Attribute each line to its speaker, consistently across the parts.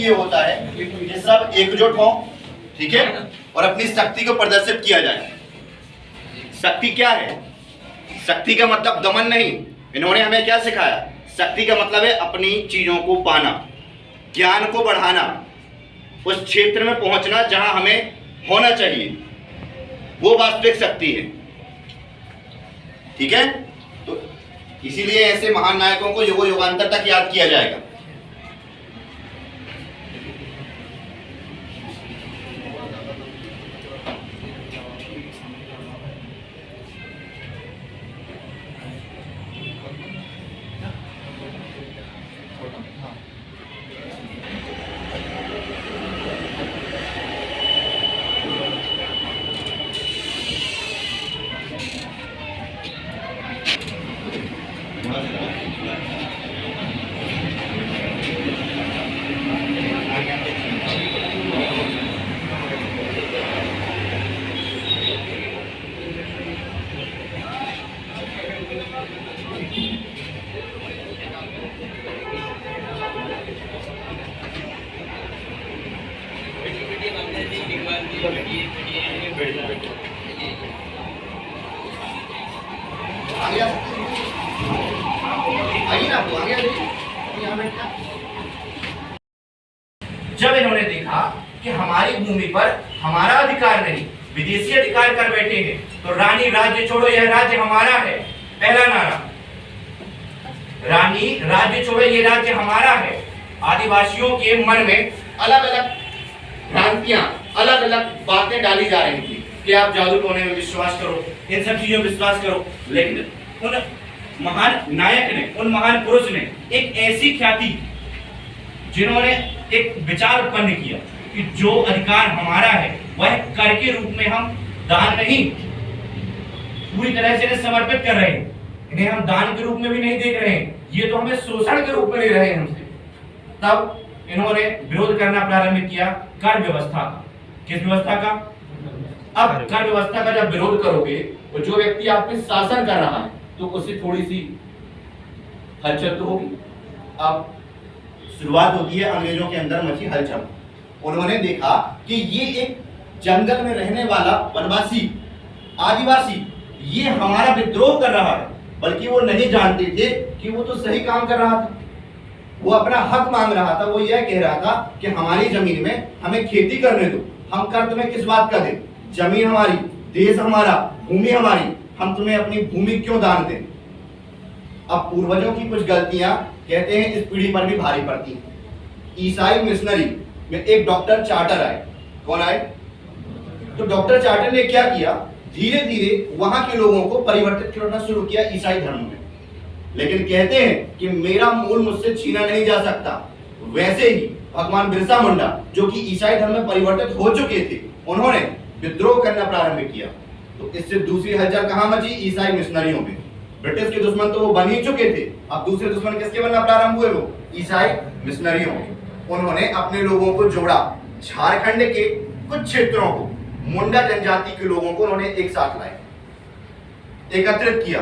Speaker 1: ये होता है कि सब एकजुट हो, ठीक है, और अपनी शक्ति को प्रदर्शित किया जाए। शक्ति क्या है? शक्ति का मतलब दमन नहीं। इन्होंने हमें क्या सिखाया? शक्ति का मतलब है अपनी चीजों को पाना, ज्ञान को बढ़ाना, उस क्षेत्र में पहुंचना जहां हमें होना चाहिए, वो वास्तविक शक्ति है। ठीक है, तो इसीलिए ऐसे महान नायकों को युगों युगांतर तक याद किया जाएगा।
Speaker 2: जब इन्होंने देखा कि हमारी भूमि पर हमारा अधिकार नहीं, विदेशी अधिकार कर बैठे हैं, तो रानी राज्य छोड़ो, यह राज्य हमारा है। पहला नारा, रानी राज्य छोड़ो, यह राज्य हमारा है। आदिवासियों के मन में अलग अलग भ्रांतियां, अलग अलग बातें डाली जा रही थी कि आप जादू टोने में विश्वास करो, इन सब चीजों में विश्वास करो। लेकिन उन महान नायक ने, उन महान पुरुष ने एक ऐसी ख्याति, जिन्होंने एक विचार उत्पन्न किया कि जो अधिकार हमारा है वह कर के रूप में हम दान नहीं, पूरी तरह से इन्हें समर्पित कर रहे हैं, इन्हें हम दान के रूप में भी नहीं देख रहे हैं, ये तो हमें शोषण के रूप में ले रहे हैं हमसे। तब इन्होंने विरोध करना प्रारंभ किया कर व्यवस्था का। किस व्यवस्था का? अब कर व्यवस्था का जब विरोध करोगे तो जो व्यक्ति आप पे शासन कर रहा है तो उससे थोड़ी सी हलचल तो होगी। अब
Speaker 1: शुरुआत होती है अंग्रेजों के अंदर मची हलचल। उन्होंने देखा कि ये एक जंगल में रहने वाला वनवासी, आदिवासी, ये हमारा विद्रोह कर रहा है, बल्कि वो नहीं जानते थे कि वो तो सही काम कर रहा था। वो अपना हक मांग रहा था। वो यह कह रहा था कि हमारी जमीन में हमें खेती करने दो, हम कर तुम्हें किस बात का दें? जमीन हमारी, देश हमारा, भूमि हमारी, हम तुम्हें अपनी भूमि क्यों दान दें? अब पूर्वजों की कुछ गलतियां कहते हैं इस पीढ़ी पर भी भारी पड़ती हैं। ईसाई मिशनरी में एक डॉक्टर चार्टर आए। कौन आए? तो डॉक्टर चार्टर ने क्या किया? धीरे धीरे वहां के लोगों को परिवर्तित करना शुरू किया ईसाई धर्म में। लेकिन कहते हैं कि मेरा मूल मुझसे छीना नहीं जा सकता। वैसे ही भगवान बिरसा मुंडा, जो कि ईसाई धर्म में परिवर्तित हो चुके थे, उन्होंने विद्रोह करना प्रारंभ किया। तो इससे दूसरी हलचल कहां मची? ईसाई मिशनरियों में। ब्रिटिश के दुश्मन तो वो बन ही चुके थे, अब दूसरे दुश्मन किसके बनना प्रारंभ हुए? वो ईसाई मिशनरियों के। उन्होंने अपने लोगों को जोड़ा, झारखंड के कुछ क्षेत्रों को, मुंडा जनजाति के लोगों को उन्होंने एक साथ लाया, एकत्रित किया।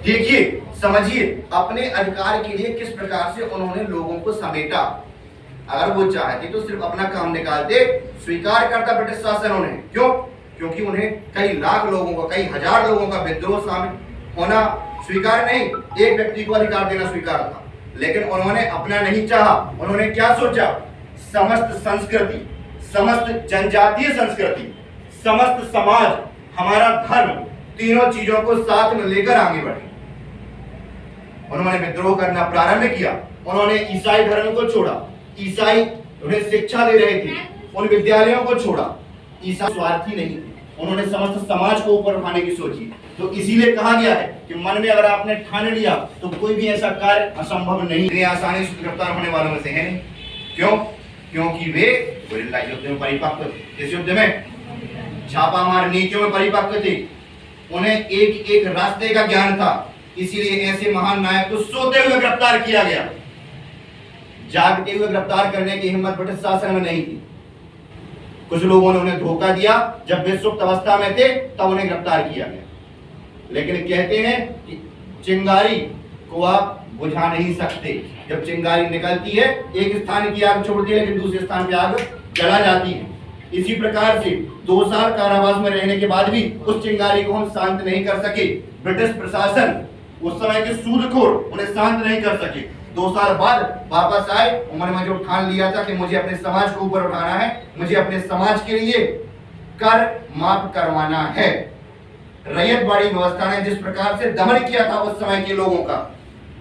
Speaker 1: देखिए, समझिए अपने अधिकार के लिए किस प्रकार से उन्होंने लोगों को समेटा। अगर वो चाहते तो सिर्फ अपना काम निकालते, स्वीकार करता ब्रिटिश शासन उन्हें। क्यों? क्योंकि उन्हें कई लाख लोगों का, कई हजार लोगों का विद्रोह शामिल होना स्वीकार नहीं, एक व्यक्ति को अधिकार देना स्वीकार था। लेकिन उन्होंने अपना नहीं चाहा। उन्होंने क्या सोचा? समस्त संस्कृति, समस्त जनजातीय संस्कृति, समस्त समाज, हमारा धर्म, तीनों चीजों को साथ में लेकर आगे बढ़े। उन्होंने विद्रोह करना प्रारंभ किया। उन्होंने ईसाई धर्म को छोड़ा। ईसाई उन्हें शिक्षा दे रहे थे, उन विद्यालयों को छोड़ा। ईसाई स्वार्थी नहीं, उन्होंने समस्त समाज को ऊपर उठाने की सोची। तो इसीलिए कहा गया है कि मन में अगर आपने ठान लिया तो कोई भी ऐसा कार्य असंभव नहीं। इतनी आसानी से गिरफ्तार होने वालों में से है नहीं। क्यों? क्योंकि वे गुरिल्ला युद्ध में परिपक्व थे। इस युद्ध में छापामार नीतियों में परिपक्व थे। उन्हें एक एक रास्ते का ज्ञान था। इसीलिए ऐसे महान नायक को सोते हुए गिरफ्तार किया गया। जागते हुए गिरफ्तार करने की हिम्मत ब्रिटिश शासन में नहीं थी। कुछ लोगों ने उन्हें धोखा दिया, जब वे सुप्त अवस्था में थे तब उन्हें गिरफ्तार किया गया। लेकिन कहते हैं कि चिंगारी को आप बुझा नहीं सकते। जब चिंगारी निकलती है, एक स्थान की आग छोड़ती है लेकिन दूसरे स्थान की आग जला जाती है। इसी प्रकार से 2 साल कारावास में रहने के बाद भी उस चिंगारी को हम शांत नहीं कर सके। ब्रिटिश प्रशासन, उस समय के सूदखोर, उन्हें शांत नहीं कर सके। 2 साल बाद वापस आए, उन्होंने जो ठान लिया था कि मुझे अपने समाज को ऊपर उठाना है, मुझे अपने समाज के लिए कर माफ करवाना है। रैयतवाड़ी व्यवस्था ने जिस प्रकार से दमन किया था उस समय के लोगों का,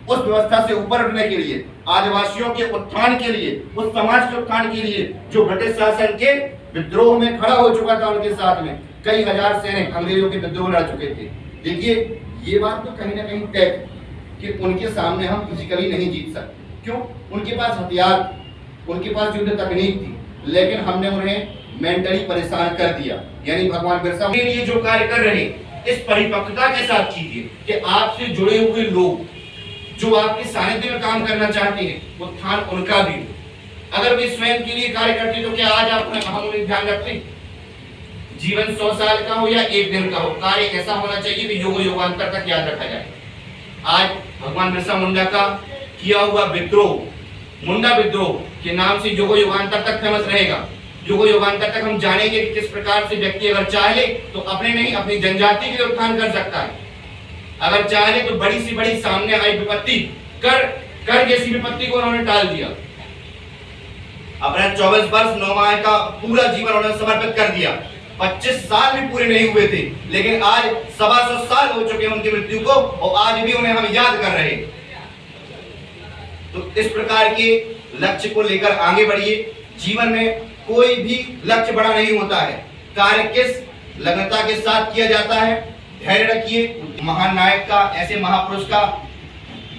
Speaker 1: उस व्यवस्था से ऊपर उठने के लिए, आदिवासियों के उत्थान के लिए, उस समाज के उत्थान के लिए जो ब्रिटिश शासन के विद्रोह में खड़ा हो चुका था, उनके साथ में कई हजार सैनिक अंग्रेजों के विद्रोह लड़ चुके थे। देखिए, ये बात तो कहीं ना कहीं तय कि उनके सामने हम फिजिकली नहीं जीत सकते। क्यों? उनके पास हथियार, उनके पास युद्ध तकनीक थी, लेकिन हमने उन्हें मेंटली परेशान कर दिया। यानी भगवान बिरसा
Speaker 2: के लिए जो कार्य कर रहे हैं, इस परिपक्वता के साथ कीजिए कि आपसे जुड़े हुए लोग जो आपके सानिध्य में काम करना चाहते हैं, उत्थान उनका भी हो। अगर वे स्वयं के लिए कार्य करते तो क्या आज आप हम उन्हें ध्यान रखते? जीवन 100 साल का हो या 1 दिन का हो, कार्य ऐसा होना चाहिए कि युग युगांतर तक याद रखा जाए। आज भगवान बिरसा मुंडा का किया हुआ विद्रोह, मुंडा विद्रोह के नाम से युग युगांतर तक फेमस रहेगा। युग युगांतर तक हम जानेंगे कि किस प्रकार से व्यक्ति अगर चाहे तो अपने नहीं, अपनी जनजाति के लिए उत्थान कर सकता है। अगर चाहे तो बड़ी से बड़ी सामने आई विपत्ति, कर जैसी विपत्ति को उन्होंने टाल दिया। अपना 24 वर्ष 9 माह का पूरा जीवन उन्होंने समर्पित कर दिया। 25 साल भी पूरे नहीं हुए थे, लेकिन आज 125 साल हो चुके हैं उनकी मृत्यु को, और आज भी उन्हें हम याद कर रहे हैं। तो इस प्रकार के लक्ष्य को लेकर आगे बढ़िए। जीवन में कोई भी लक्ष्य बड़ा नहीं होता है, कार्य किस लगनता के साथ किया जाता है। धैर्य रखिए। महान नायक का, ऐसे महापुरुष का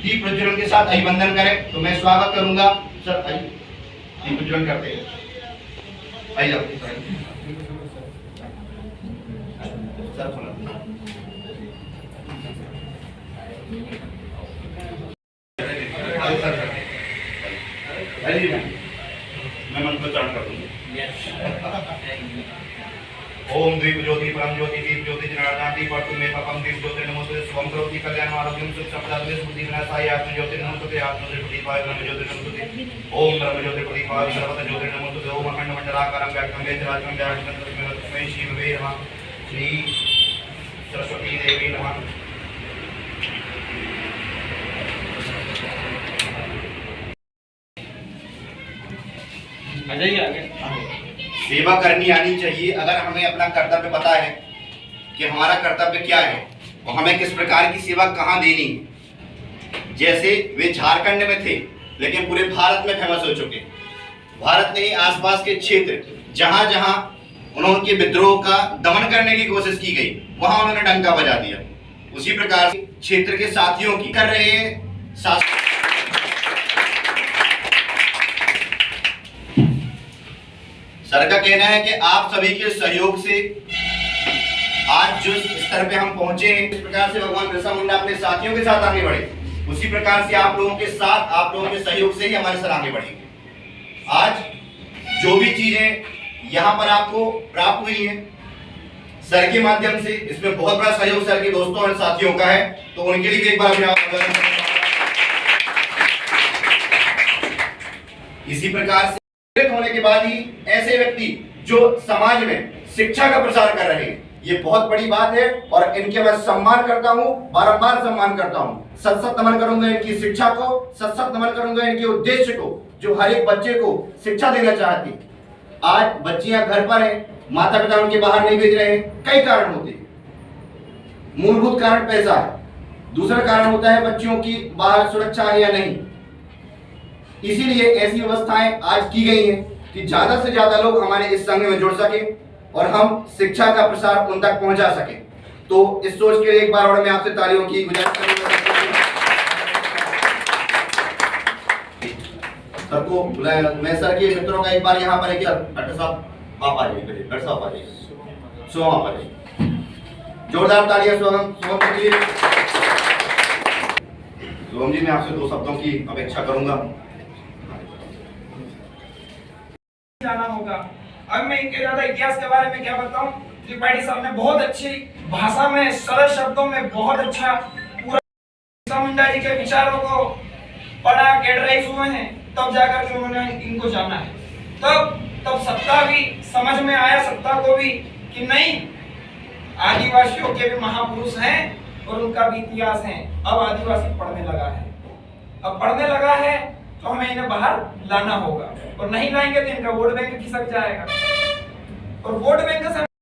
Speaker 2: दीप प्रज्वलन के साथ अभिवंदन करें। तो मैं स्वागत करूंगा। सर आइए, दीप प्रज्वलन करते हैं। आइए सर, मैं मंत्रोच्चारण कर दूंगा। ओम द्वीप ज्योति परम ज्योति दीप ज्योति जनार्दनाति परतु मे पपम दीप ज्योति नमोस्तुते शुभम करोति कल्याणम आरोग्यम सुख संपदां स्मृति विनाशाय आत्म ज्योति नमोस्तुते आत्म ज्योति प्रदीपाय ब्रह्म ज्योति नमोस्तुते ओम ब्रह्म ज्योति प्रदीपाय सर्वत्र ज्योति नमोस्तुते ओम अखंड मंडलाकारं व्याप्तं वेदराजं व्याप्तं तस्मै शिवे नमः। श्री सरस्वती देवी नमः। सेवा करनी आनी चाहिए। अगर हमें अपना कर्तव्य पता है कि हमारा कर्तव्य क्या है और हमें किस प्रकार की सेवा कहाँ देनी है। जैसे वे झारखंड में थे लेकिन पूरे भारत में फेमस हो चुके। भारत नहीं, आसपास के क्षेत्र जहां जहां उन्होंने विद्रोह का दमन करने की कोशिश की गई, वहां उन्होंने डंका बजा दिया। उसी प्रकार क्षेत्र के साथियों की कर रहे हैं। सर का कहना है कि आप सभी के सहयोग से आज जो स्तर पे हम पहुंचे हैं, इस प्रकार से भगवान बिरसा मुंडा अपने साथियों के साथ आगे बढ़े, उसी प्रकार से आप लोगों के साथ, आप लोगों के सहयोग से ही हमारे सर आगे बढ़ेंगे। आज जो भी चीजें यहाँ पर आपको प्राप्त हुई हैं सर के माध्यम से, इसमें बहुत बड़ा सहयोग सर के दोस्तों और साथियों का है, तो उनके लिए भी एक बार इसी प्रकार से होने के बाद ही ऐसे व्यक्ति जो समाज में शिक्षा का प्रसार कर रहे हैं, ये बहुत बड़ी बात है और इनके मैं सम्मान करता हूँ, बारंबार सम्मान करता हूँ। सत नमन करूंगा इनकी शिक्षा को, सत नमन करूंगा इनके उद्देश्य को, जो हर एक बच्चे को शिक्षा देना चाहती। आज बच्चियां घर पर हैं, माता पिता उनके बाहर नहीं भेज रहे हैं, कई कारण होते हैं। मूलभूत कारण पैसा है, दूसरा कारण होता है बच्चियों की बाहर सुरक्षा है या नहीं। इसीलिए ऐसी व्यवस्थाएं आज की गई हैं कि ज्यादा से ज्यादा लोग हमारे इस संघ में जुड़ सके और हम शिक्षा का प्रसार उन तक पहुंचा सके। तो इस सोच के लिए एक बार और मैं आपसे तालियों की गुजारिश करूंगा। सर को बुलाया, मैं सर के मित्रों का एक बार यहाँ पर है कि डॉक्टर साहब आप आ जाइए, डॉक्टर साहब आ जाइए, सोहम आप आ जाइए। जोरदार तालियां सोहम के लिए। सोहम जी, मैं आपसे 2 शब्दों की अपेक्षा करूंगा।
Speaker 3: जाना होगा। अब मैं इनके ज्यादा इतिहास के बारे में क्या बताऊं। त्रिपाठी साहब ने बहुत अच्छी भाषा में, सरल शब्दों में बहुत अच्छा पूरा बिरसा मुंडा जी के विचारों को पढ़ा कैडराइज हुए हैं, तब जाकर के उन्होंने इनको जाना है। तब सत्ता भी समझ में आया, सत्ता को भी, कि नहीं, आदिवासियों के भी महापुरुष हैं और उनका भी इतिहास है। अब आदिवासी पढ़ने लगा है, अब पढ़ने लगा है तो हमें इन्हें बाहर लाना होगा, और नहीं लाएंगे तो इनका वोट बैंक खिसक जाएगा, और वोट बैंक से